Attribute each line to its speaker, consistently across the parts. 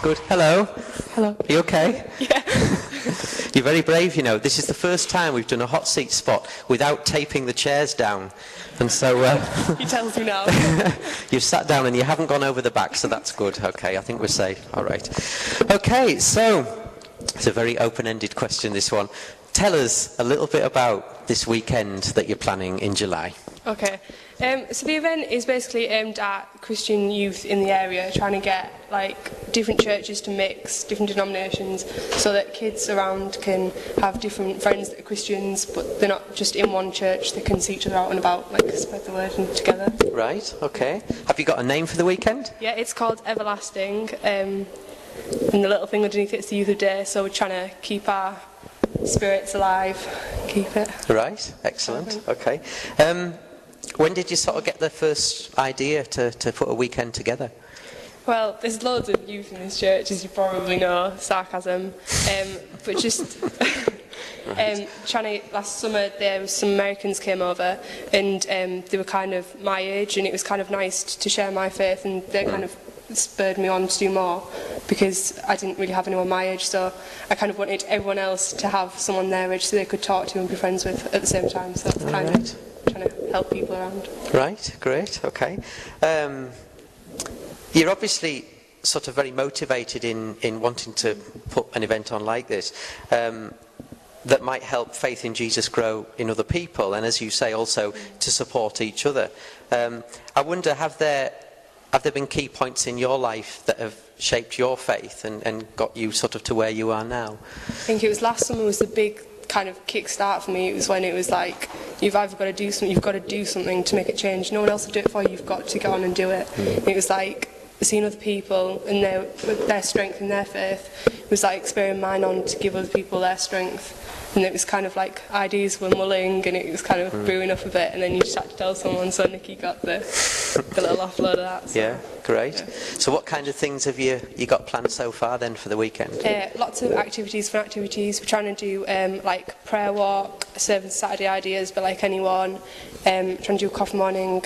Speaker 1: good. Hello.
Speaker 2: Hello.
Speaker 1: Are you okay?
Speaker 2: Yeah.
Speaker 1: You're very brave, you know. This is the first time we've done a hot seat spot without taping the chairs down. And so...
Speaker 2: He tells me now.
Speaker 1: You've sat down and you haven't gone over the back, so that's good. Okay, I think we're safe. All right. Okay, so it's a very open-ended question, this one. Tell us a little bit about this weekend that you're planning in July.
Speaker 2: Okay. So the event is basically aimed at Christian youth in the area, trying to get like different churches to mix, different denominations, so that kids around can have different friends that are Christians, but they're not just in one church. They can see each other out and about, like spread the word and together.
Speaker 1: Right. Okay. Have you got a name for the weekend?
Speaker 2: Yeah, it's called Everlasting, and the little thing underneath it's the Youth of Day. So we're trying to keep our spirits alive, keep it.
Speaker 1: Right. Excellent. Okay. When did you sort of get the first idea to put a weekend together?
Speaker 2: Well, there's loads of youth in this church, as you probably know, sarcasm, but just last summer there was some Americans came over and they were kind of my age, and it was kind of nice to share my faith, and they kind of spurred me on to do more because I didn't really have anyone my age, so I kind of wanted everyone else to have someone their age so they could talk to and be friends with at the same time, so that's kind of trying to help people around.
Speaker 1: Right, great, okay. You're obviously sort of very motivated in wanting to put an event on like this that might help faith in Jesus grow in other people, and as you say, also to support each other. I wonder, have there been key points in your life that have shaped your faith and got you sort of to where you are now?
Speaker 2: I think it was last summer was the big kind of kick-start for me. It was when it was like, you've either got to do something, you've got to do something to make it change. No one else will do it for you, you've got to go on and do it. And it was like seeing other people and their strength and their faith. It was like spurring mine on to give other people their strength. And it was kind of like ideas were mulling and it was kind of brewing up a bit, and then you just had to tell someone, so Nikki got the little offload of that. So.
Speaker 1: Yeah, great.
Speaker 2: Yeah.
Speaker 1: So what kind of things have you got planned so far then for the weekend?
Speaker 2: Lots of activities, fun activities. We're trying to do like prayer walk, serving Saturday ideas, but like anyone. Trying to do a coffee morning,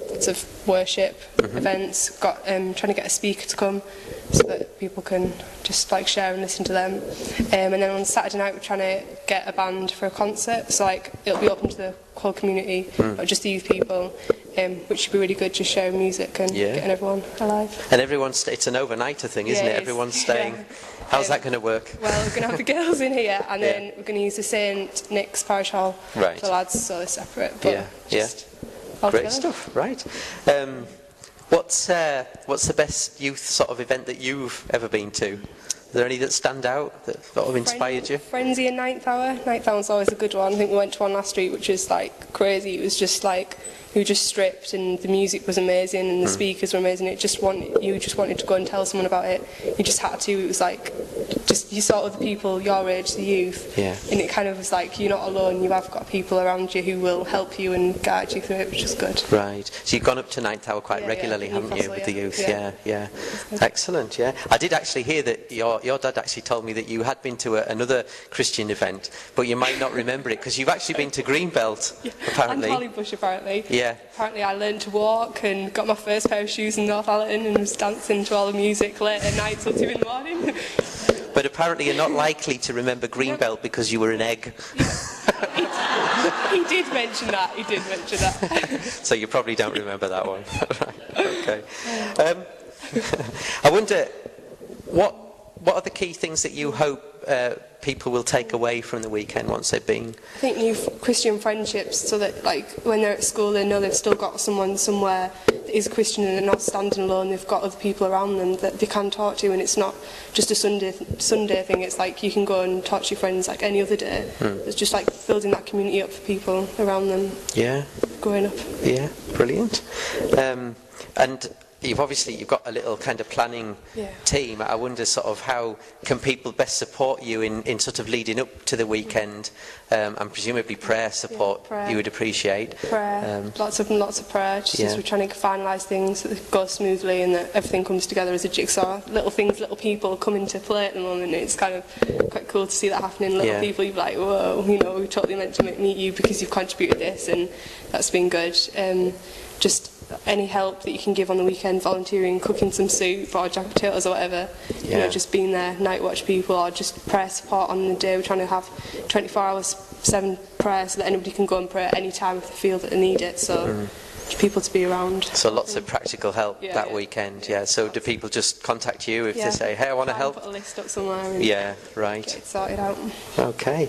Speaker 2: lots of worship events. Trying to get a speaker to come so that people can just like share and listen to them. And then on Saturday night we're trying to get a band for a concert. So like it'll be open to the whole community, not just the youth people. Which should be really good, just sharing music and getting everyone alive.
Speaker 1: And it's an overnighter thing, isn't it? Everyone's staying.
Speaker 2: Yeah.
Speaker 1: How's that going to work?
Speaker 2: Well, we're going to have the girls in here, and then we're going to use the St Nick's Parish Hall for the lads, so they're separate. But all
Speaker 1: great
Speaker 2: together.
Speaker 1: stuff, right. What's the best youth sort of event that you've ever been to? Are there any that stand out, that sort of inspired you?
Speaker 2: Frenzy and Ninth Hour. Ninth Hour's always a good one. I think we went to one last week, which was like crazy. It was just like, we were just stripped and the music was amazing and the speakers were amazing. You just wanted to go and tell someone about it. You just had to. It was like, just you saw other people your age, the youth, and it kind of was like, you're not alone. You have got people around you who will help you and guide you through it, which is good.
Speaker 1: Right. So you've gone up to Ninth Hour quite regularly, haven't you, with the youth? Yeah. Excellent. Yeah. I did actually hear that your dad actually told me that you had been to another Christian event, but you might not remember it because you've actually been to Greenbelt, apparently.
Speaker 2: And Hollybush, apparently.
Speaker 1: Yeah.
Speaker 2: Apparently I learned to walk and got my first pair of shoes in Northallerton and was dancing to all the music late at night till 2 in the morning.
Speaker 1: But apparently you're not likely to remember Greenbelt because you were an egg.
Speaker 2: He did mention that.
Speaker 1: So you probably don't remember that one. Right, okay. I wonder, what are the key things that you hope people will take away from the weekend once they've been?
Speaker 2: I think new Christian friendships, so that like when they're at school they know they've still got someone somewhere that is Christian and they're not standing alone. They've got other people around them that they can talk to, and it's not just a Sunday thing. It's like you can go and talk to your friends like any other day. It's just like building that community up for people around them. Yeah. Growing up.
Speaker 1: Yeah, brilliant. And you've got a little kind of planning team. I wonder sort of how can people best support you in sort of leading up to the weekend, and presumably prayer support you would appreciate.
Speaker 2: Prayer, lots of prayer, just as we're trying to finalise things that go smoothly and that everything comes together as a jigsaw. Little things, little people come into play at the moment. It's kind of quite cool to see that happening. Little people, you're like, whoa, we totally meant to meet you because you've contributed this, and that's been good. Just any help that you can give on the weekend, volunteering, cooking some soup or jacket potatoes or whatever, you know, just being there, night watch people, or just prayer support on the day. We're trying to have 24 hours, 7 prayers so that anybody can go and pray at any time if they feel that they need it. So just people to be around.
Speaker 1: So lots of practical help that weekend. Yeah. So do people just contact you if they say, "Hey, I want to help"?
Speaker 2: Put a list up somewhere. And
Speaker 1: right.
Speaker 2: Get it sorted out.
Speaker 1: Okay.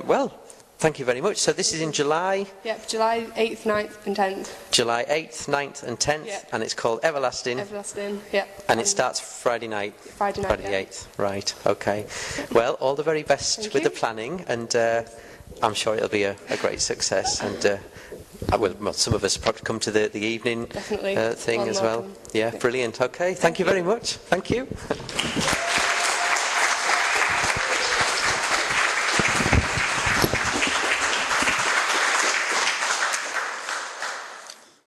Speaker 1: Well, thank you very much. So this is in July?
Speaker 2: Yep, July 8th, 9th and 10th.
Speaker 1: July 8th, 9th and 10th, and it's called Everlasting.
Speaker 2: Everlasting, yep.
Speaker 1: And it starts Friday night?
Speaker 2: Friday night,
Speaker 1: the 8th, right, okay. Well, all the very best with the planning, and I'm sure it'll be a great success. And well, some of us probably come to the evening thing as well. Yeah, brilliant. Okay, thank you very much. Thank you.